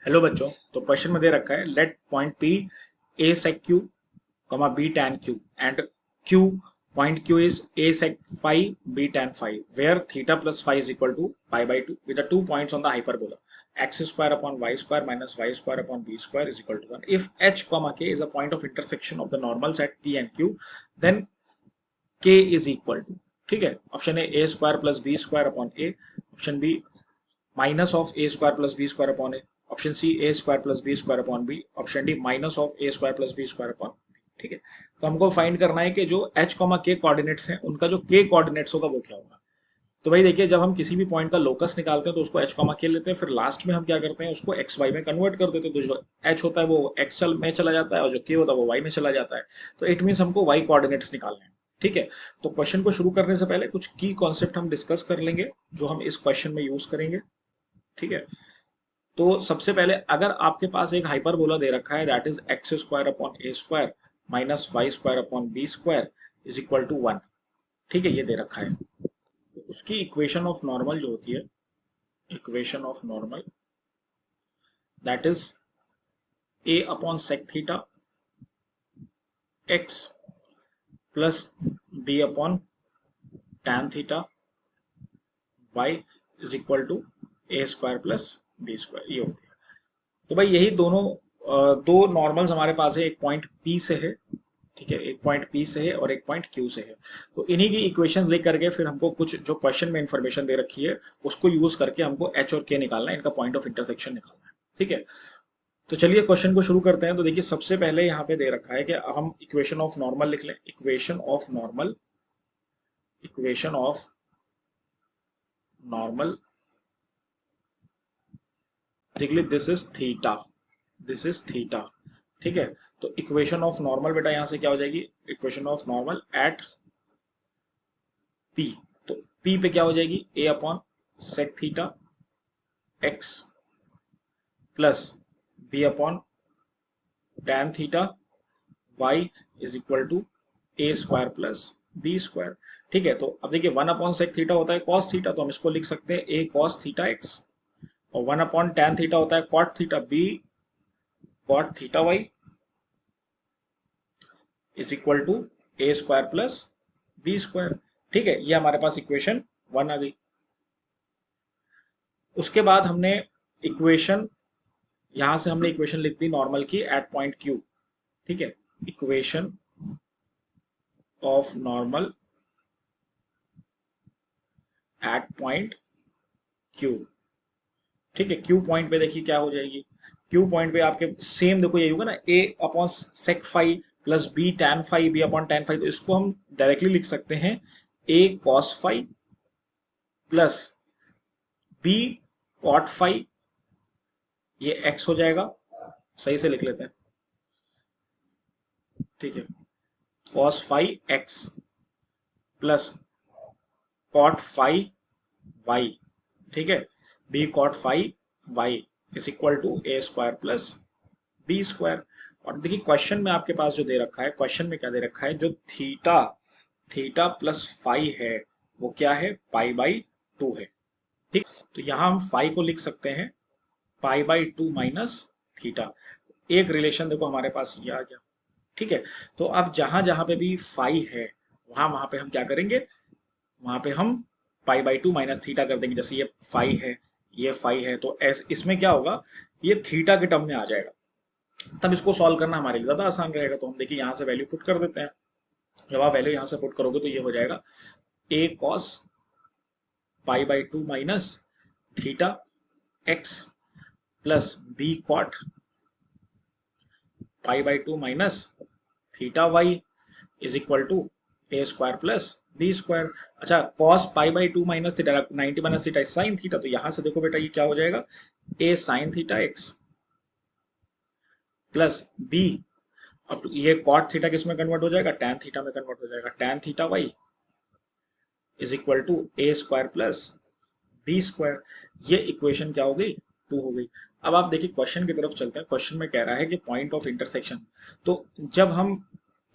Hello बच्चों, तो question में दे रखा है let point P A sec Q comma B tan Q and Q point Q is A sec five B tan five where theta plus five is equal to pi by two with the 2 points on the hyperbola x square upon y square minus y square upon b square is equal to 1 if h comma k is a point of intersection of the normals at p and q then k is equal to, ठीक है। Option A square plus B square upon A, option B minus of A square plus B square upon A, option C A square plus B square upon B, option D minus of A square plus B square upon B. ठीक है, तो हमको find करना है कि जो H comma के coordinates हैं उनका जो के कोऑर्डिनेट्स होगा वो क्या होगा। तो भाई देखिए, जब हम किसी भी पॉइंट का लोकस निकालते हैं तो उसको एच कॉमा के लेते हैं, फिर लास्ट में हम क्या करते हैं उसको एक्स वाई में कन्वर्ट कर देते हैं। तो जो एच होता है वो एक्स में चला जाता है और जो के होता है वो वाई में चला जाता है। तो इट मीन हमको वाई कोऑर्डिनेट्स निकालने हैं। ठीक है, तो क्वेश्चन को शुरू करने से पहले कुछ की कॉन्सेप्ट हम डिस्कस कर लेंगे जो हम इस क्वेश्चन में यूज करेंगे। ठीक है, तो सबसे पहले अगर आपके पास एक हाइपरबोला दे रखा है that is X square upon A square minus Y square upon B square is equal to 1। ठीक है, ये दे रखा है। तो उसकी इक्वेशन ऑफ नॉर्मल जो होती है, equation of normal that is A upon sec theta x plus B upon tan theta Y is equal to A square plus B square, ये होती है। तो भाई यही दोनों दो नॉर्मल्स हमारे पास है, एक पॉइंट पी से है। ठीक है, एक पॉइंट पी से है और एक पॉइंट क्यू से है। तो इन्हीं की इक्वेशन लिख करके फिर हमको कुछ जो क्वेश्चन में इंफॉर्मेशन दे रखी है उसको यूज करके हमको एच और के निकालना है, इनका पॉइंट ऑफ इंटरसेक्शन निकालना है। ठीक है, तो चलिए क्वेश्चन को शुरू करते हैं। तो देखिए, सबसे पहले यहाँ पे दे रखा है कि हम इक्वेशन ऑफ नॉर्मल लिख लें। Equation of normal, equation of normal basically this is theta, this is theta. ठीक है, तो इक्वेशन ऑफ नॉर्मल बेटा यहां से क्या हो जाएगी, equation of normal at P. तो पी पे क्या हो जाएगी, A upon sec theta x plus B upon tan theta Y is equal to A square plus B square. ठीक है, तो अब देखिए 1 अपॉन सेक थीटा होता है कॉस थीटा, तो हम इसको लिख सकते हैं ए कॉस थीटा एक्स, और 1 अपॉन टैन थीटा होता है cot theta B cot theta Y is equal to A square plus B square. ठीक है, ये हमारे पास इक्वेशन 1 आ गई। उसके बाद हमने इक्वेशन, यहां से हमने इक्वेशन लिख दी नॉर्मल की एट पॉइंट क्यू। ठीक है, equation of normal eight point Q. ठीक है, क्यू पॉइंट पे देखिए क्या हो जाएगी, क्यू पॉइंट पे आपके सेम देखो यही होगा ना, A upon sec five plus B tan five B upon tan five. तो इसको हम डायरेक्टली लिख सकते हैं A cos five plus B cot five, ये एक्स हो जाएगा। सही से लिख लेते हैं। ठीक है, cos five x plus cot five y. ठीक है, B cot five y is equal to A square plus B square. और देखिए क्वेश्चन में आपके पास जो दे रखा है, क्वेश्चन में क्या दे रखा है, जो थीटा थीटा प्लस फाइव है वो क्या है, पाई बाई टू है। ठीक, तो यहां हम फाइव को लिख सकते हैं पाई बाई टू माइनस थीटा। एक रिलेशन देखो हमारे पास ये आ गया। ठीक है, तो अब जहां जहां पे भी फाइव है वहां वहां पे हम क्या करेंगे, वहां पे हम पाई बाई टू माइनस थीटा कर देंगे। जैसे ये फाइव है, ये फाइव है, तो इसमें क्या होगा, ये थीटा के टर्म में आ जाएगा। तब इसको सॉल्व करना हमारे लिए ज्यादा आसान रहेगा। तो हम देखिए यहाँ से वैल्यू पुट कर देते हैं। जब आप वैल्यू यहाँ से पुट करोगे तो ये हो जाएगा A cos pi by two minus theta x plus B cot pi by two minus theta Y is equal to A square plus B square. अच्छा, cos pi by two minus theta, 90 minus theta sine theta, तो यहां से देखो बेटा ये क्या हो जाएगा, A sine theta x plus B, अब ये कॉट थीटा किस में कन्वर्ट हो जाएगा, टैन थीटा में कन्वर्ट हो जाएगा, tan theta Y is equal to A square plus B square. ये इक्वेशन क्या हो गई, 2 हो गई। अब आप देखिए क्वेश्चन की तरफ चलते हैं। क्वेश्चन में कह रहा है कि पॉइंट ऑफ इंटरसेक्शन, तो जब हम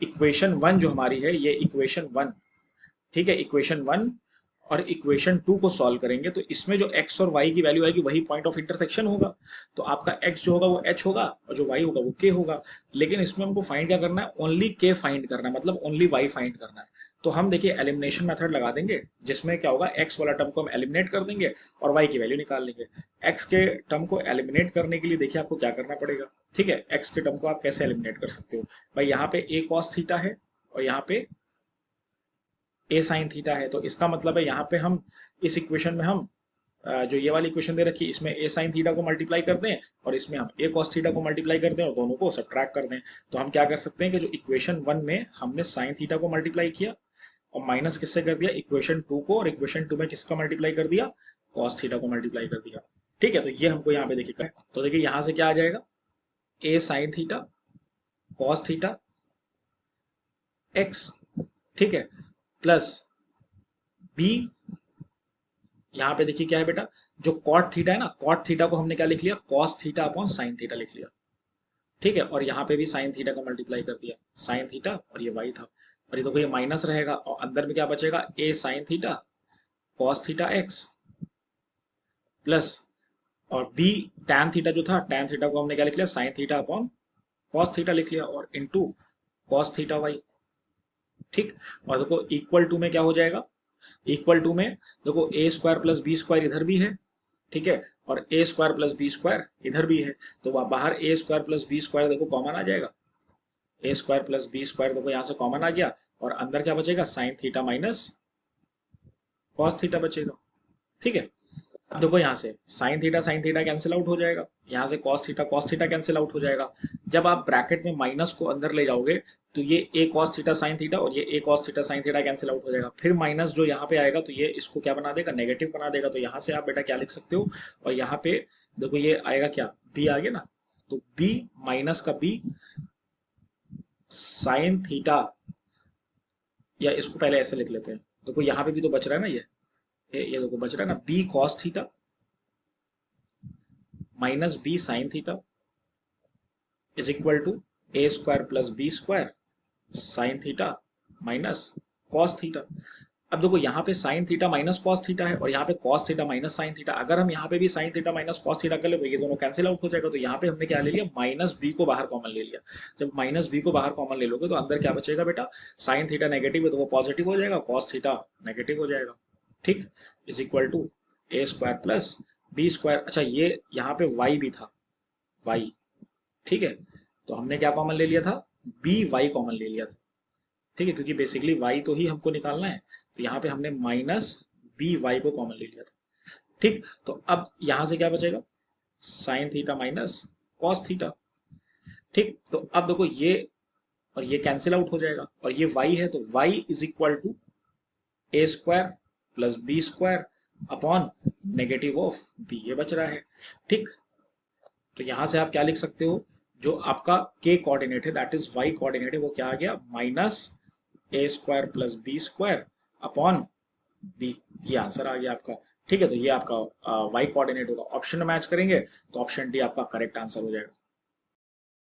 इक्वेशन 1 जो हमारी है, ये इक्वेशन 1, ठीक है, इक्वेशन 1, और इक्वेशन 2 को सॉल्व करेंगे तो इसमें जो x और y की वैल्यू आएगी वही पॉइंट ऑफ इंटरसेक्शन होगा। तो आपका x जो होगा वो h होगा और जो y होगा वो k होगा। लेकिन इसमें हमको फाइंड क्या करना है, ओनली k फाइंड करना है, मतलब ओनली y फाइंड करना है। तो हम देखिए एलिमिनेशन मेथड लगा देंगे, जिसमें क्या होगा, x वाला टर्म को हम एलिमिनेट कर देंगे और y की वैल्यू निकाल लेंगे। x के टर्म को एलिमिनेट करने के लिए देखिए आपको क्या करना पड़ेगा। ठीक है, x के टर्म को आप कैसे एलिमिनेट कर सकते हो भाई, यहाँ पे a cos थीटा है और यहाँ पे a sin थीटा है। तो इसका मतलब है यहाँ पे हम इस इक्वेशन में हम जो ये वाली इक्वेशन दे रखी है इसमें a sin थीटा को मल्टीप्लाई कर दें और इसमें हम a cos थीटा को मल्टीप्लाई कर दें और दोनों को सब्ट्रैक्ट कर दें। तो हम क्या कर सकते हैं कि जो इक्वेशन 1 में हमने sin थीटा को मल्टीप्लाई किया और माइनस किससे कर दिया, इक्वेशन 2 को, और इक्वेशन 2 में किसका मल्टीप्लाई कर दिया, cos थीटा को मल्टीप्लाई कर दिया। ठीक है, तो ये हमको यहाँ पे देखिए, तो देखिए यहाँ से क्या आ जाएगा, a sin theta cos theta x, ठीक है, प्लस b, यहाँ पे देखिए क्या है बेटा, जो कॉट थीटा है ना, कॉट थीटा को हमने क्या लिख लिया, cos theta upon sine theta लिख लिया। ठीक है, और यहाँ पे भी साइन थीटा का मल्टीप्लाई कर दिया, साइन थीटा, और ये वाई था, और ये देखो ये माइनस रहेगा और अंदर में क्या बचेगा, A sine theta cos theta x plus, और बी टैन थीटा जो था, टैन थीटा को हमने क्या लिख लिया, sine theta upon cos theta लिख लिया, और इनटू कॉस थीटा वाई। ठीक, और देखो इक्वल टू में क्या हो जाएगा, इक्वल टू में देखो ए स्क्वायर प्लस बी स्क्वायर इधर भी है, ठीक है, और ए स्क्वायर प्लस बी स्क्वायर इधर भी है। तो बाहर ए स्क्वायर प्लस बी स्क्वायर देखो कॉमन आ जाएगा, ए स्क्वायर प्लस बी स्क्वायर देखो यहाँ से कॉमन आ गया, और अंदर क्या बचेगा, sign theta minus cos theta बचेगा। ठीक है, अब देखो यहाँ से साइन थीटा कैंसिल आउट हो जाएगा, यहाँ से कॉस थीटा कैंसिल आउट हो जाएगा। जब आप ब्रैकेट में माइनस को अंदर ले जाओगे तो ये A cos theta sine theta और ये A cos theta sine theta cancel out हो जाएगा। फिर माइनस जो यहाँ पे आएगा तो ये इसको क्या बना देगा, नेगेटिव बना देगा। तो यहाँ से आप बेटा क्या लिख सकते हो, और यहाँ पे देखो ये आएगा क्या, बी आ गया ना, तो बी माइनस का बी साइन थीटा, या इसको पहले ऐसे लिख लेते हैं, देखो यहाँ पे भी तो बच रहा है ना, ये देखो बच रहा है ना, B cos theta minus B sine theta is equal to A square plus B square sine theta minus cos theta. अब देखो यहाँ पे sine theta minus cos theta है और यहाँ पे cos theta minus sine theta. अगर हम यहाँ पे भी sine theta minus cos theta कर ले तो ये दोनों कैंसिल आउट हो जाएगा। तो यहाँ पे हमने क्या ले लिया, माइनस बी को बाहर कॉमन ले लिया। जब माइनस बी को बाहर कॉमन ले लोगे तो अंदर क्या बचेगा बेटा, साइन थीटा नेगेटिव है तो वो पॉजिटिव हो जाएगा, कॉस थीटा नेगेटिव हो जाएगा। ठीक, is equal to A square plus B square. अच्छा ये यहाँ पे वाई भी था, वाई, ठीक है, तो हमने क्या कॉमन ले लिया था, बी वाई कॉमन ले लिया था। ठीक है, क्योंकि बेसिकली वाई तो ही हमको निकालना है, तो यहाँ पे हमने माइनस बी वाई को कॉमन ले लिया था। ठीक, तो अब यहां से क्या बचेगा, sign theta minus cos theta. ठीक, तो अब देखो ये और ये कैंसिल आउट हो जाएगा और ये y है, तो y is equal to A square plus B square upon negative of b, ये बच रहा है। ठीक, तो यहां से आप क्या लिख सकते हो, जो आपका k कोऑर्डिनेट है दैट इज y कोऑर्डिनेट है, वो क्या आ गया, minus A square plus B square upon B, ये आंसर आ गया आपका। ठीक है, तो ये आपका y कोऑर्डिनेट होगा। ऑप्शन में मैच करेंगे तो ऑप्शन डी आपका करेक्ट आंसर हो जाएगा।